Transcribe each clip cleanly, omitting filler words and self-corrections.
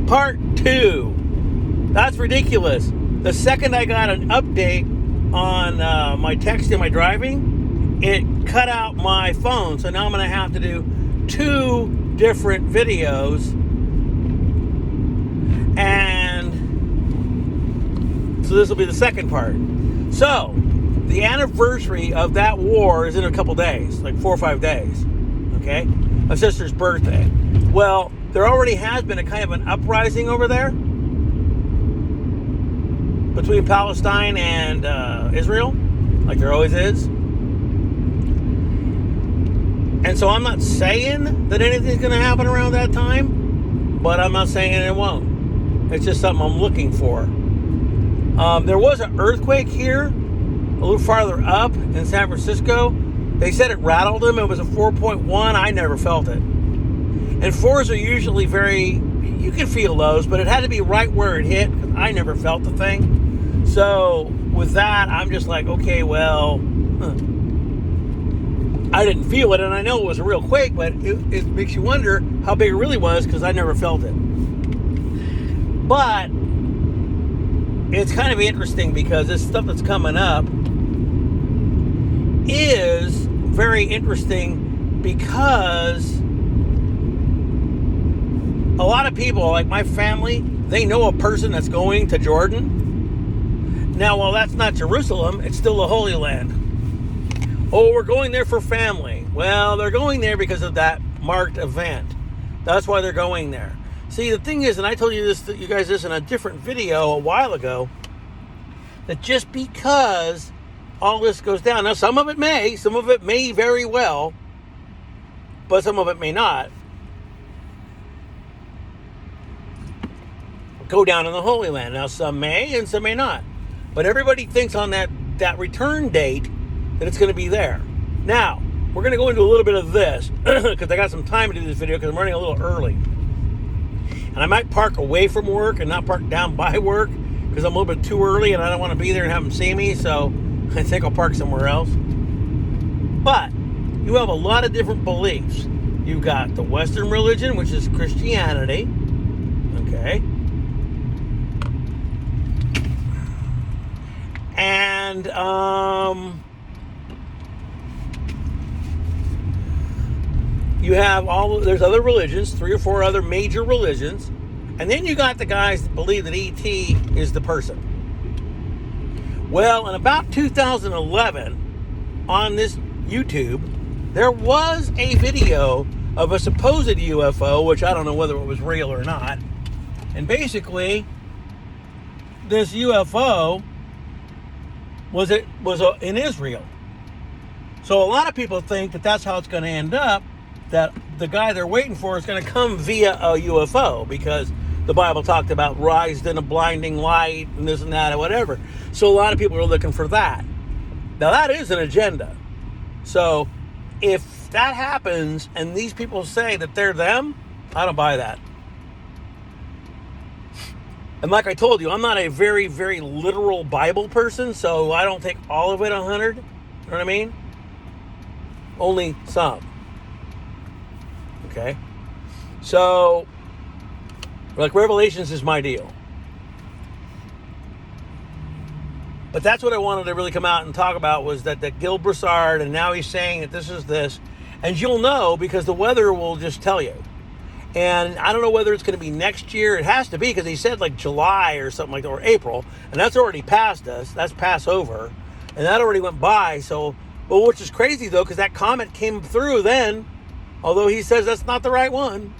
Part 2. That's ridiculous. The second I got an update on my text and my driving, it cut out my phone. So now I'm going to have to do 2 different videos. And so this will be the second part. So the anniversary of that war is in a couple days, like 4 or 5 days. Okay? My sister's birthday. Well, there already has been a kind of an uprising over there between Palestine and Israel, like there always is. And so I'm not saying that anything's going to happen around that time, but I'm not saying it won't. It's just something I'm looking for. There was an earthquake here, a little farther up in San Francisco. They said it rattled them. It was a 4.1. I never felt it. And 4s are usually you can feel those, but it had to be right where it hit, because I never felt the thing. So with that, I'm just like, okay, well, I didn't feel it, and I know it was a real quake, but it makes you wonder how big it really was, because I never felt it. But it's kind of interesting, because this stuff that's coming up is very interesting, because a lot of people, like my family, they know a person that's going to Jordan. Now, while that's not Jerusalem, it's still the Holy Land. Oh, we're going there for family. Well, they're going there because of that marked event. That's why they're going there. See, the thing is, and I told you guys this in a different video a while ago, that just because all this goes down, now some of it may very well, but some of it may not go down in the Holy Land. Now, some may and some may not. But everybody thinks on that return date that it's going to be there. Now, we're going to go into a little bit of this, because I got some time to do this video, because I'm running a little early. And I might park away from work and not park down by work, because I'm a little bit too early and I don't want to be there and have them see me, so I think I'll park somewhere else. But you have a lot of different beliefs. You've got the Western religion, which is Christianity. Okay. And you have there's other religions, 3 or 4 other major religions. And then you got the guys that believe that E.T. is the person. Well, in about 2011, on this YouTube, there was a video of a supposed UFO, which I don't know whether it was real or not. And basically, this UFO was in Israel. So a lot of people think that that's how it's going to end up, that the guy they're waiting for is going to come via a UFO, because the Bible talked about rised in a blinding light and this and that or whatever. So a lot of people are looking for that. Now that is an agenda. So if that happens and these people say that they're them, I don't buy that. And like I told you, I'm not a very, very literal Bible person, so I don't take all of it 100. You know what I mean? Only some. Okay? So, like, Revelations is my deal. But that's what I wanted to really come out and talk about, was that Gil Broussard, and now he's saying that this is this. And you'll know, because the weather will just tell you. And I don't know whether it's going to be next year. It has to be, because he said like July or something like that, or April. And that's already past us. That's Passover. And that already went by. So, but which is crazy, though, because that comet came through then. Although he says that's not the right one.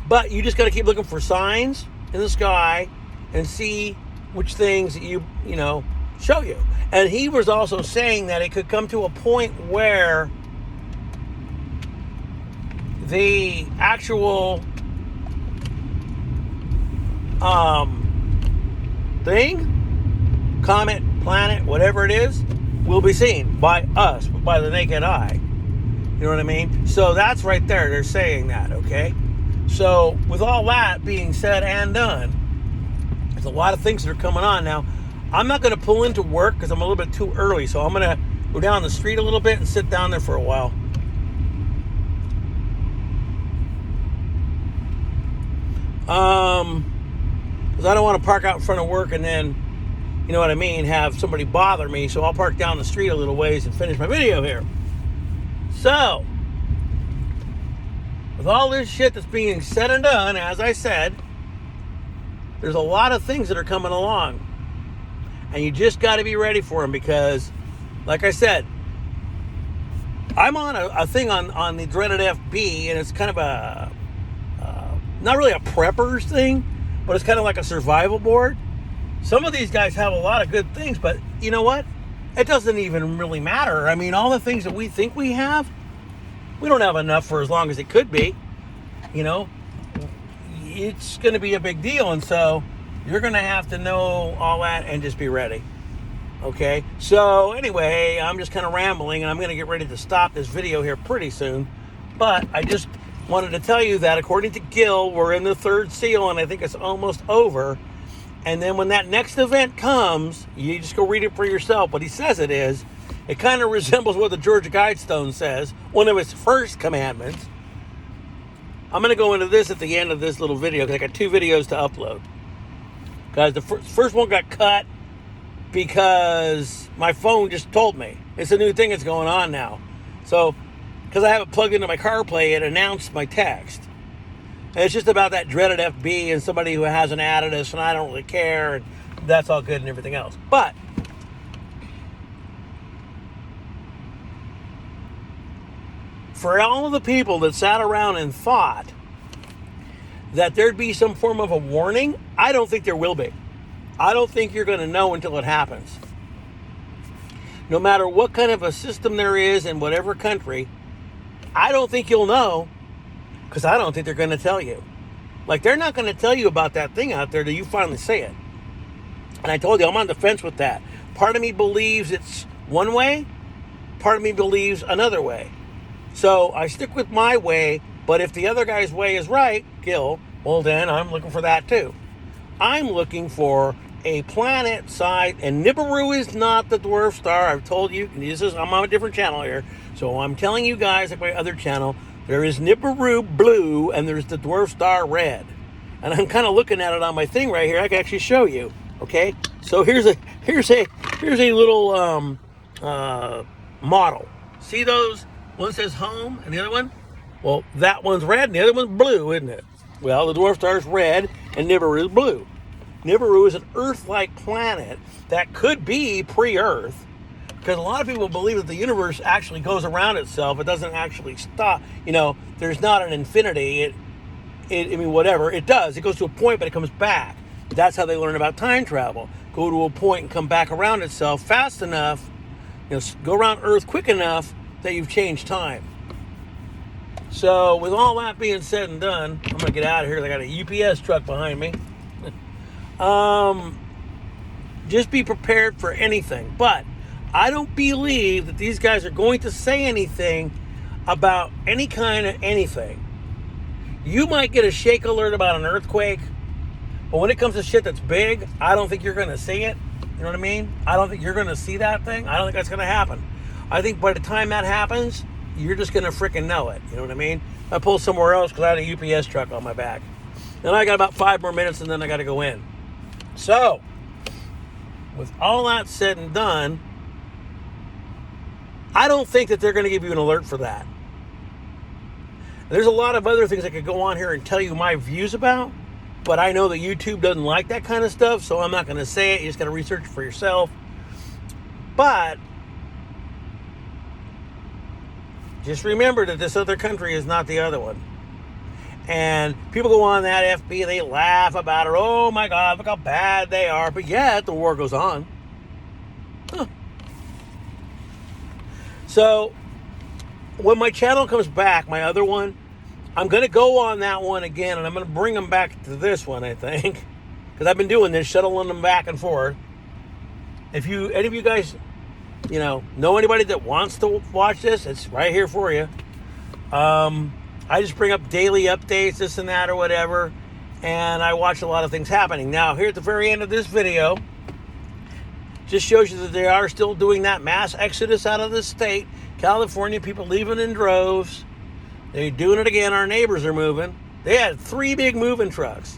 But you just got to keep looking for signs in the sky and see which things you know, show you. And he was also saying that it could come to a point where the actual thing, comet, planet, whatever it is, will be seen by us, by the naked eye. You know what I mean? So that's right there. They're saying that, okay? So with all that being said and done, there's a lot of things that are coming on. Now, I'm not going to pull into work because I'm a little bit too early. So I'm going to go down the street a little bit and sit down there for a while. Because I don't want to park out in front of work and then, you know what I mean, have somebody bother me. So I'll park down the street a little ways and finish my video here. So, with all this shit that's being said and done, as I said, there's a lot of things that are coming along. And you just got to be ready for them because, like I said, I'm on a thing on the dreaded FB, and it's kind of a, not really a preppers thing, but it's kind of like a survival board. Some of these guys have a lot of good things, but you know what? It doesn't even really matter. I mean, all the things that we think we have, we don't have enough for as long as it could be. You know, it's going to be a big deal, and so you're going to have to know all that and just be ready. Okay? So anyway, I'm just kind of rambling, and I'm going to get ready to stop this video here pretty soon. But I just wanted to tell you that according to Gil, we're in the third seal, and I think it's almost over. And then when that next event comes, you just go read it for yourself. What he says it is, it kind of resembles what the Georgia Guidestone says, one of its first commandments. I'm going to go into this at the end of this little video because I got 2 videos to upload. Guys, the first one got cut because my phone just told me. It's a new thing that's going on now. So, because I have it plugged into my CarPlay, it announced my text. And it's just about that dreaded FB and somebody who hasn't added us, and I don't really care, and that's all good and everything else. But for all of the people that sat around and thought that there'd be some form of a warning, I don't think there will be. I don't think you're going to know until it happens. No matter what kind of a system there is in whatever country, I don't think you'll know because I don't think they're going to tell you. Like, they're not going to tell you about that thing out there till you finally say it. And I told you, I'm on the fence with that. Part of me believes it's one way. Part of me believes another way. So I stick with my way, but if the other guy's way is right, Gil, well then I'm looking for that too. I'm looking for a planet side, and Nibiru is not the dwarf star. I've told you, I'm on a different channel here, so I'm telling you guys, like my other channel, there is Nibiru blue and there's the dwarf star red. And I'm kind of looking at it on my thing right here. I can actually show you. Okay, so here's a little model. See those? One says home and the other one? Well, that one's red and the other one's blue, isn't it? Well, the dwarf star is red and Nibiru is blue. Nibiru is an Earth-like planet that could be pre-Earth, because a lot of people believe that the universe actually goes around itself. It doesn't actually stop. You know, there's not an infinity. I mean, whatever. It does. It goes to a point, but it comes back. That's how they learn about time travel. Go to a point and come back around itself fast enough, go around Earth quick enough that you've changed time. So with all that being said and done, I'm going to get out of here. I got a UPS truck behind me. Just be prepared for anything. But I don't believe that these guys are going to say anything about any kind of anything. You might get a shake alert about an earthquake, but when it comes to shit that's big, I don't think you're going to see it. You know what I mean? I don't think you're going to see that thing. I don't think that's going to happen. I think by the time that happens, you're just going to freaking know it. You know what I mean? I pulled somewhere else because I had a UPS truck on my back. And I got about 5 more minutes and then I got to go in. So, with all that said and done, I don't think that they're going to give you an alert for that. There's a lot of other things I could go on here and tell you my views about, but I know that YouTube doesn't like that kind of stuff, so I'm not going to say it. You just got to research it for yourself. But just remember that this other country is not the other one. And people go on that FB, they laugh about it. Oh my God, look how bad they are. But yet, the war goes on. Huh. So, when my channel comes back, my other one, I'm going to go on that one again, and I'm going to bring them back to this one, I think. Because I've been doing this, shuttling them back and forth. If any of you guys, know anybody that wants to watch this, it's right here for you. I just bring up daily updates, this and that or whatever, and I watch a lot of things happening. Now, here at the very end of this video, just shows you that they are still doing that mass exodus out of the state. California, people leaving in droves. They're doing it again. Our neighbors are moving. They had 3 big moving trucks.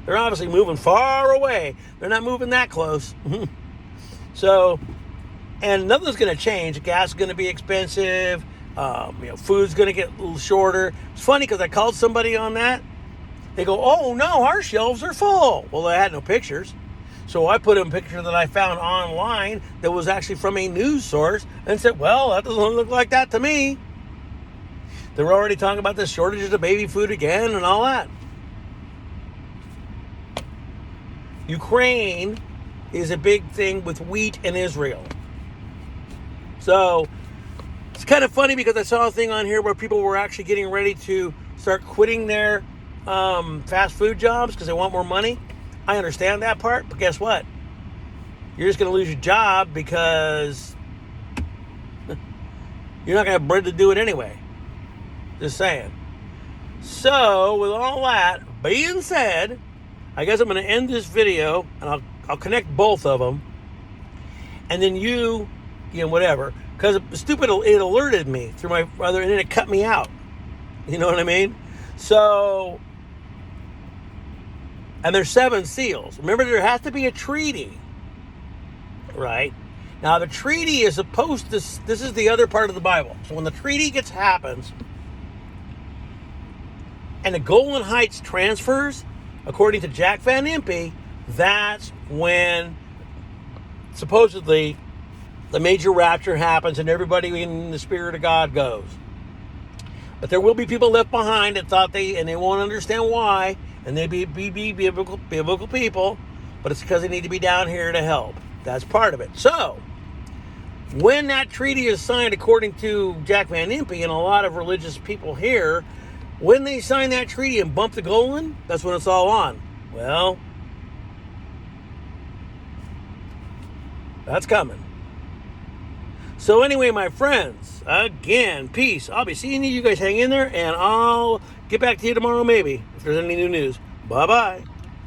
They're obviously moving far away. They're not moving that close. So, and nothing's going to change. Gas is going to be expensive. Food's going to get a little shorter. It's funny because I called somebody on that. They go, "Oh no, our shelves are full." Well, I had no pictures. So I put in a picture that I found online that was actually from a news source and said, "Well, that doesn't look like that to me." They were already talking about the shortages of baby food again and all that. Ukraine is a big thing with wheat in Israel. So it's kind of funny because I saw a thing on here where people were actually getting ready to start quitting their fast food jobs because they want more money. I understand that part, but guess what? You're just going to lose your job because you're not going to have bread to do it anyway. Just saying. So, with all that being said, I guess I'm going to end this video, and I'll connect both of them, and then whatever, because it alerted me through my brother, and then it cut me out. You know what I mean? So, and there's 7 seals. Remember, there has to be a treaty, right? Now, the treaty is supposed to, this is the other part of the Bible. So when the treaty happens, and the Golan Heights transfers, according to Jack Van Impe, that's when supposedly the major rapture happens and everybody in the Spirit of God goes. But there will be people left behind that thought and they won't understand why, and they be biblical people, but it's because they need to be down here to help. That's part of it. So, when that treaty is signed, according to Jack Van Impe and a lot of religious people here, when they sign that treaty and bump the Golan, that's when it's all on. Well, that's coming. So anyway, my friends, again, peace. I'll be seeing you. You guys hang in there, and I'll get back to you tomorrow maybe, if there's any new news. Bye-bye.